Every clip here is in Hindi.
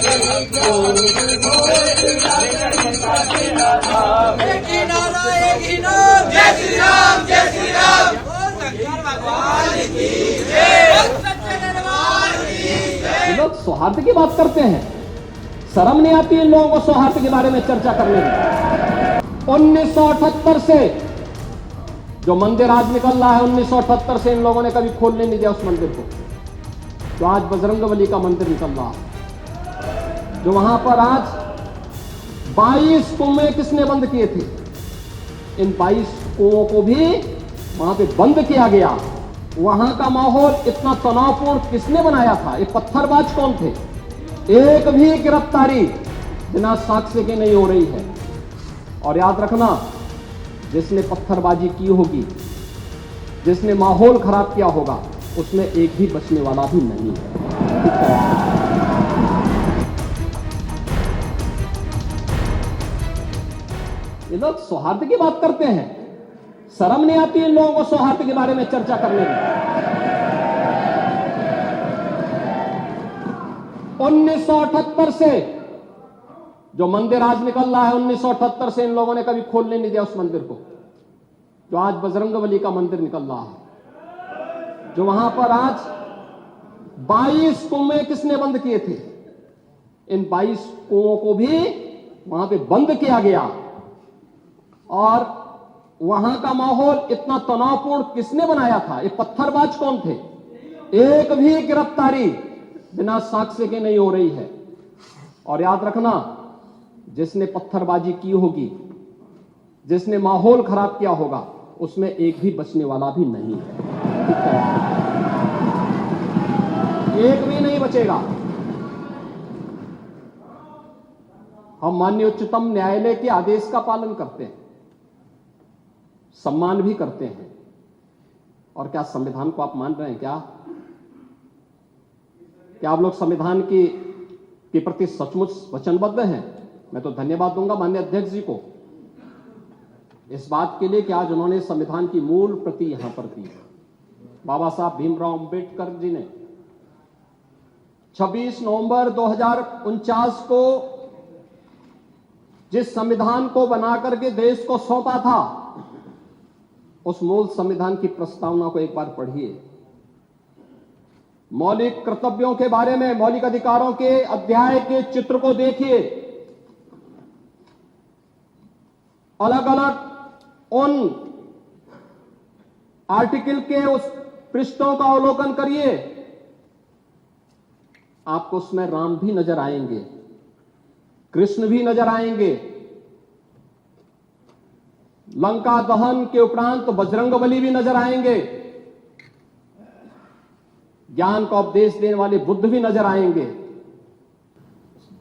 जय श्री राम जय श्री राम। ये लोग सौहार्द की बात करते हैं, शर्म नहीं आती इन लोगों को सौहार्द के बारे में चर्चा करने की। 1978 से जो मंदिर आज निकल रहा है, 1978 से इन लोगों ने कभी खोलने नहीं दिया उस मंदिर को। जो आज बजरंगबली का मंदिर निकल रहा है, जो वहां पर आज 22 कुएं किसने बंद किए थे? इन 22 कुओं को भी वहां पे बंद किया गया। वहां का माहौल इतना तनावपूर्ण किसने बनाया था? ये पत्थरबाज कौन थे? एक भी गिरफ्तारी बिना साक्ष्य के नहीं हो रही है। और याद रखना, जिसने पत्थरबाजी की होगी, जिसने माहौल खराब किया होगा, उसमें एक भी बचने वाला भी नहीं है। ये लोग सौहार्द की बात करते हैं, शर्म नहीं आती इन लोगों को सौहार्द के बारे में चर्चा करने की। 1978 से जो मंदिर आज निकल रहा है, 1978 से इन लोगों ने कभी खोलने नहीं दिया उस मंदिर को। जो आज बजरंगबली का मंदिर निकल रहा है, जो वहां पर आज 22 कुएं किसने बंद किए थे? इन 22 कुओं को भी वहां पे बंद किया गया। और वहां का माहौल इतना तनावपूर्ण किसने बनाया था? ये पत्थरबाज कौन थे? एक भी गिरफ्तारी बिना साक्ष्य के नहीं हो रही है। और याद रखना, जिसने पत्थरबाजी की होगी, जिसने माहौल खराब किया होगा, उसमें एक भी बचने वाला भी नहीं है। एक भी नहीं बचेगा। हम माननीय उच्चतम न्यायालय के आदेश का पालन करते हैं, सम्मान भी करते हैं। और क्या संविधान को आप मान रहे हैं? क्या आप लोग संविधान के प्रति सचमुच वचनबद्ध हैं? मैं तो धन्यवाद दूंगा माननीय अध्यक्ष जी को इस बात के लिए कि आज उन्होंने संविधान की मूल प्रति यहां पर दी। बाबा साहब भीमराव अंबेडकर जी ने 26 नवंबर 2049 को जिस संविधान को बनाकर के देश को सौंपा था, उस मूल संविधान की प्रस्तावना को एक बार पढ़िए। मौलिक कर्तव्यों के बारे में, मौलिक अधिकारों के अध्याय के चित्र को देखिए। अलग अलग उन आर्टिकल के उस पृष्ठों का अवलोकन करिए। आपको उसमें राम भी नजर आएंगे, कृष्ण भी नजर आएंगे। लंका दहन के उपरांत बजरंगबली भी नजर आएंगे। ज्ञान का उपदेश देने वाले बुद्ध भी नजर आएंगे।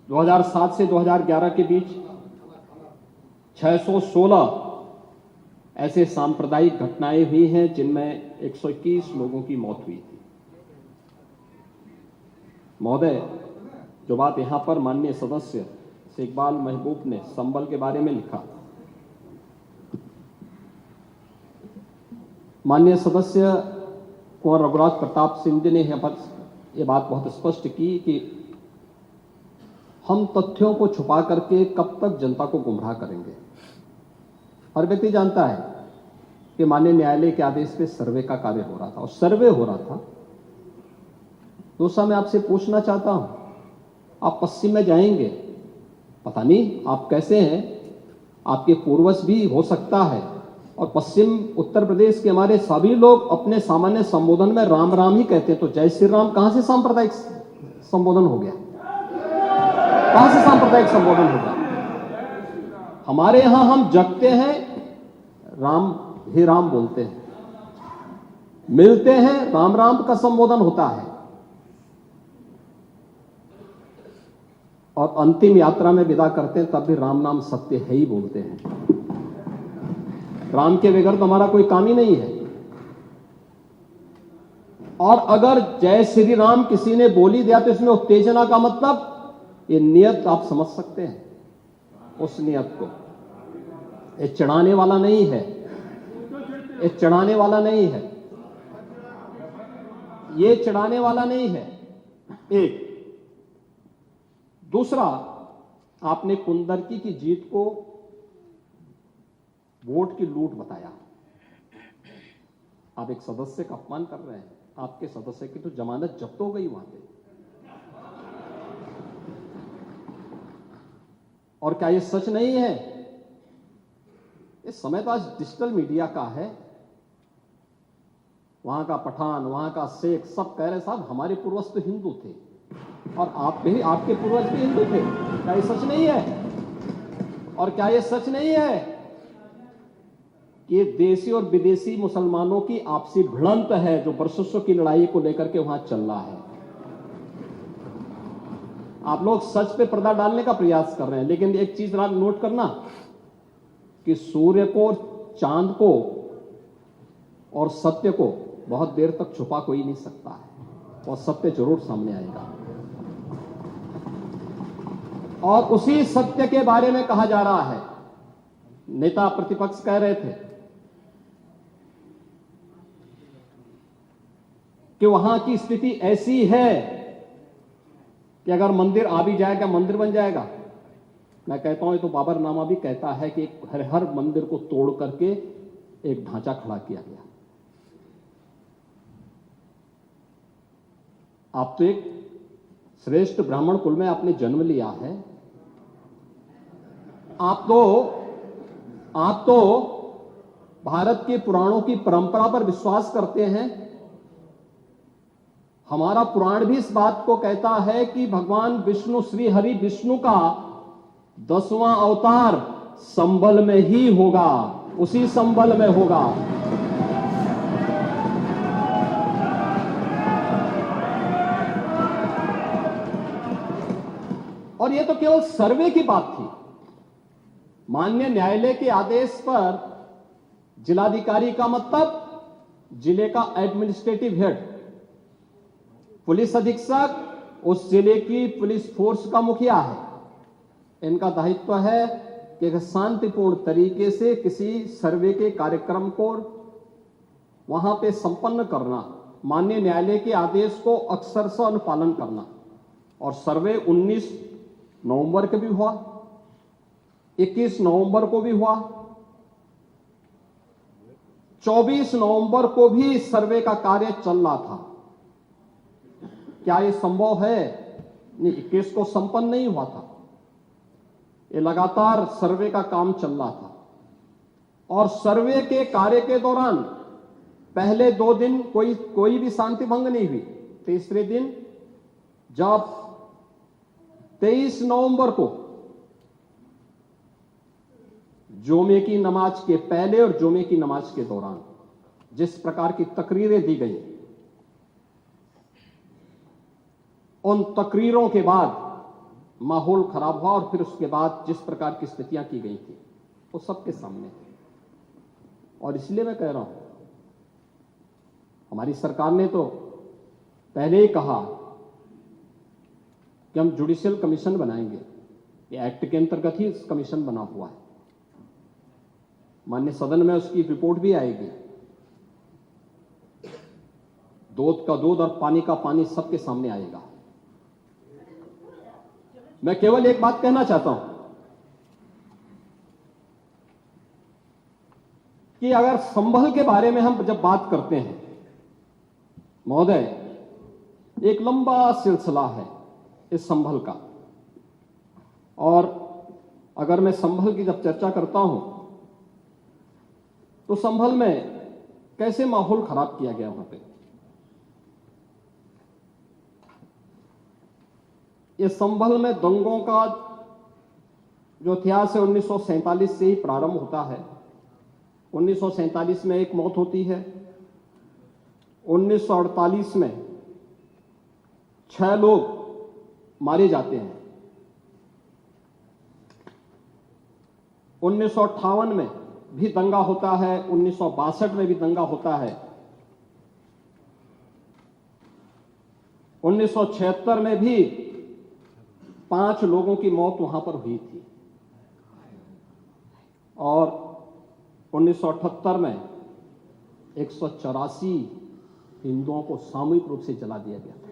2007 से 2011 के बीच 616 ऐसे सांप्रदायिक घटनाएं हुई हैं, जिनमें 121 लोगों की मौत हुई थी। महोदय, जो बात यहां पर माननीय सदस्य शेखबाल महबूब ने संबल के बारे में लिखा, माननीय सदस्य कुंवर रघुराज प्रताप सिंह जी ने यहां पर यह बात बहुत स्पष्ट की कि हम तथ्यों को छुपा करके कब तक जनता को गुमराह करेंगे। हर व्यक्ति जानता है कि माननीय न्यायालय के आदेश पे सर्वे का कार्य हो रहा था, और सर्वे हो रहा था। दोस्तों, मैं आपसे पूछना चाहता हूं, आप पश्चिम में जाएंगे, पता नहीं आप कैसे हैं, आपके पूर्वज भी हो सकता है, और पश्चिम उत्तर प्रदेश के हमारे सभी लोग अपने सामान्य संबोधन में राम राम ही कहते हैं। तो जय श्री राम कहां से सांप्रदायिक संबोधन हो गया? कहां से सांप्रदायिक संबोधन होगा? हमारे यहां हम जगते हैं, राम ही राम बोलते हैं, मिलते हैं, राम राम का संबोधन होता है, और अंतिम यात्रा में विदा करते हैं तब भी राम नाम सत्य है ही बोलते हैं। राम के बगैर तो हमारा कोई काम ही नहीं है। और अगर जय श्री राम किसी ने बोली दिया तो इसमें उत्तेजना का मतलब, ये नियत आप समझ सकते हैं उस नियत को। ये चढ़ाने वाला नहीं है, ये चढ़ाने वाला नहीं है, ये चढ़ाने वाला नहीं है। एक दूसरा, आपने कुंदरकी की जीत को वोट की लूट बताया। आप एक सदस्य का अपमान कर रहे हैं। आपके सदस्य की तो जमानत जब्त हो गई वहां पे। और क्या ये सच नहीं है? इस समय तो आज डिजिटल मीडिया का है। वहां का पठान, वहां का शेख सब कह रहे साहब हमारे पूर्वज तो हिंदू थे और आप भी, आपके पूर्वज भी हिंदू थे। क्या ये सच नहीं है? और क्या ये सच नहीं है कि देशी और विदेशी मुसलमानों की आपसी भिड़ंत है जो वर्षों की लड़ाई को लेकर के वहां चल रहा है? आप लोग सच पे पर्दा डालने का प्रयास कर रहे हैं, लेकिन एक चीज नोट करना कि सूर्य को, चांद को और सत्य को बहुत देर तक छुपा कोई नहीं सकता है और सत्य जरूर सामने आएगा। और उसी सत्य के बारे में कहा जा रहा है। नेता प्रतिपक्ष कह रहे थे कि वहां की स्थिति ऐसी है कि अगर मंदिर आ भी जाएगा, मंदिर बन जाएगा। मैं कहता हूं, ये तो बाबरनामा भी कहता है कि हर मंदिर को तोड़ करके एक ढांचा खड़ा किया गया। आप तो एक श्रेष्ठ ब्राह्मण कुल में आपने जन्म लिया है। आप तो भारत के पुराणों की परंपरा पर विश्वास करते हैं। हमारा पुराण भी इस बात को कहता है कि भगवान विष्णु, श्री हरि विष्णु का 10वां अवतार संबल में ही होगा, उसी संबल में होगा। और यह तो केवल सर्वे की बात थी। माननीय न्यायालय के आदेश पर जिलाधिकारी का मतलब जिले का एडमिनिस्ट्रेटिव हेड, पुलिस अधीक्षक उस जिले की पुलिस फोर्स का मुखिया है। इनका दायित्व है कि शांतिपूर्ण तरीके से किसी सर्वे के कार्यक्रम को वहां पे संपन्न करना, माननीय न्यायालय के आदेश को अक्षरशः अनुपालन करना। और सर्वे 19 नवंबर को भी हुआ, 21 नवंबर को भी हुआ, 24 नवंबर को भी सर्वे का कार्य चल रहा था। क्या यह संभव है? नहीं, 21 को संपन्न नहीं हुआ था। ये लगातार सर्वे का काम चल रहा था। और सर्वे के कार्य के दौरान पहले 2 दिन कोई भी शांति भंग नहीं हुई। तीसरे दिन जब 23 नवंबर को जुमे की नमाज के पहले और जुमे की नमाज के दौरान जिस प्रकार की तकरीरें दी गई, उन तकरीरों के बाद माहौल खराब हुआ और फिर उसके बाद जिस प्रकार की स्थितियां की गई थी वो सबके सामने है। और इसलिए मैं कह रहा हूं, हमारी सरकार ने तो पहले ही कहा कि हम जुडिशियल कमीशन बनाएंगे। ये एक्ट के अंतर्गत ही इस कमीशन बना हुआ है। माननीय सदन में उसकी रिपोर्ट भी आएगी। दूध का दूध और पानी का पानी सबके सामने आएगा। मैं केवल एक बात कहना चाहता हूं कि अगर संभल के बारे में हम जब बात करते हैं महोदय, एक लंबा सिलसिला है इस संभल का। और अगर मैं संभल की जब चर्चा करता हूं तो संभल में कैसे माहौल खराब किया गया वहां पे। ये संभल में दंगों का जो इतिहास है 1947 से ही प्रारंभ होता है। 1947 में एक मौत होती है। 1948 में 6 लोग मारे जाते हैं। 1958 में भी दंगा होता है। 1962 में भी दंगा होता है। 1976 में भी 5 लोगों की मौत वहां पर हुई थी। और 1978 में 184 हिंदुओं को सामूहिक रूप से जला दिया गया था।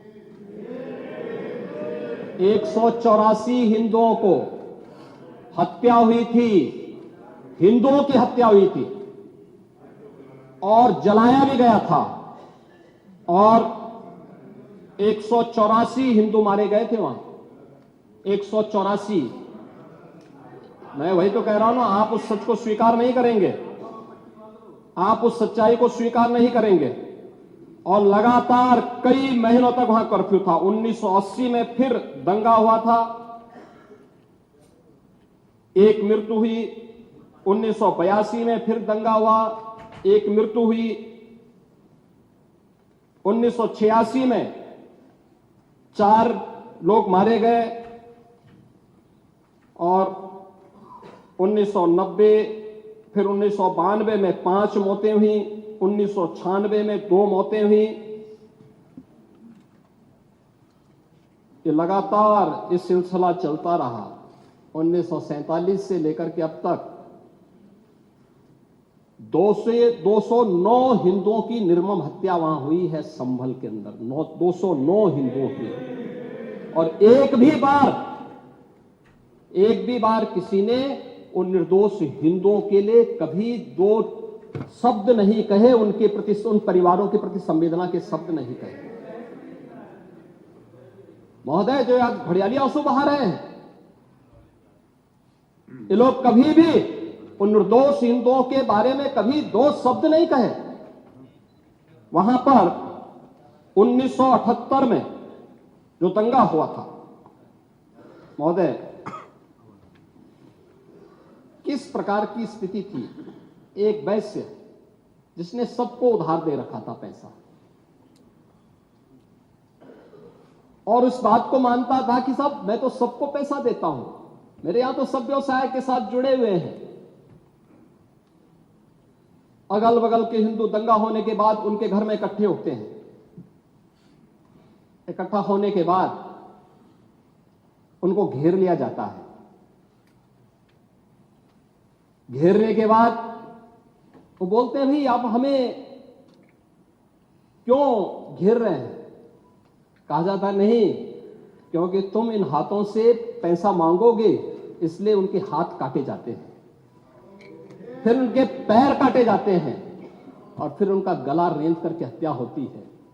184 हिंदुओं को हत्या हुई थी, हिंदुओं की हत्या हुई थी और जलाया भी गया था और 184 हिंदू मारे गए थे वहां। 184। मैं वही तो कह रहा हूं ना, आप उस सच को स्वीकार नहीं करेंगे, आप उस सच्चाई को स्वीकार नहीं करेंगे। और लगातार कई महीनों तक वहां कर्फ्यू था। 1980 में फिर दंगा हुआ था, एक मृत्यु हुई। 1982 में फिर दंगा हुआ, एक मृत्यु हुई। 1986 में 4 लोग मारे गए और 1990 फिर 1992 में 5 मौतें हुई, 1996 में 2 मौतें हुई। ये लगातार ये सिलसिला चलता रहा 1947 से लेकर के अब तक। 209 हिंदुओं की निर्मम हत्या वहां हुई है संभल के अंदर, 209 हिंदुओं की। और एक भी बार किसी ने उन निर्दोष हिंदुओं के लिए कभी 2 शब्द नहीं कहे, उनके प्रति, उन परिवारों के प्रति संवेदना के शब्द नहीं कहे। महोदय, जो आज घड़ियाली आंसू बहा रहे हैं, ये लोग कभी भी उन निर्दोष हिंदुओं के बारे में कभी 2 शब्द नहीं कहे। वहां पर 1978 में जो दंगा हुआ था महोदय, किस प्रकार की स्थिति थी। एक वैश्य जिसने सबको उधार दे रखा था पैसा, और उस बात को मानता था कि साहब मैं तो सबको पैसा देता हूं, मेरे यहां तो सब व्यवसाय के साथ जुड़े हुए हैं। अगल बगल के हिंदू दंगा होने के बाद उनके घर में इकट्ठे होते हैं। इकट्ठा होने के बाद उनको घेर लिया जाता है। घेरने के बाद वो बोलते हैं, भाई आप हमें क्यों घेर रहे हैं? कहा जाता नहीं, क्योंकि तुम इन हाथों से पैसा मांगोगे, इसलिए उनके हाथ काटे जाते हैं, फिर उनके पैर काटे जाते हैं और फिर उनका गला रेंत करके हत्या होती है।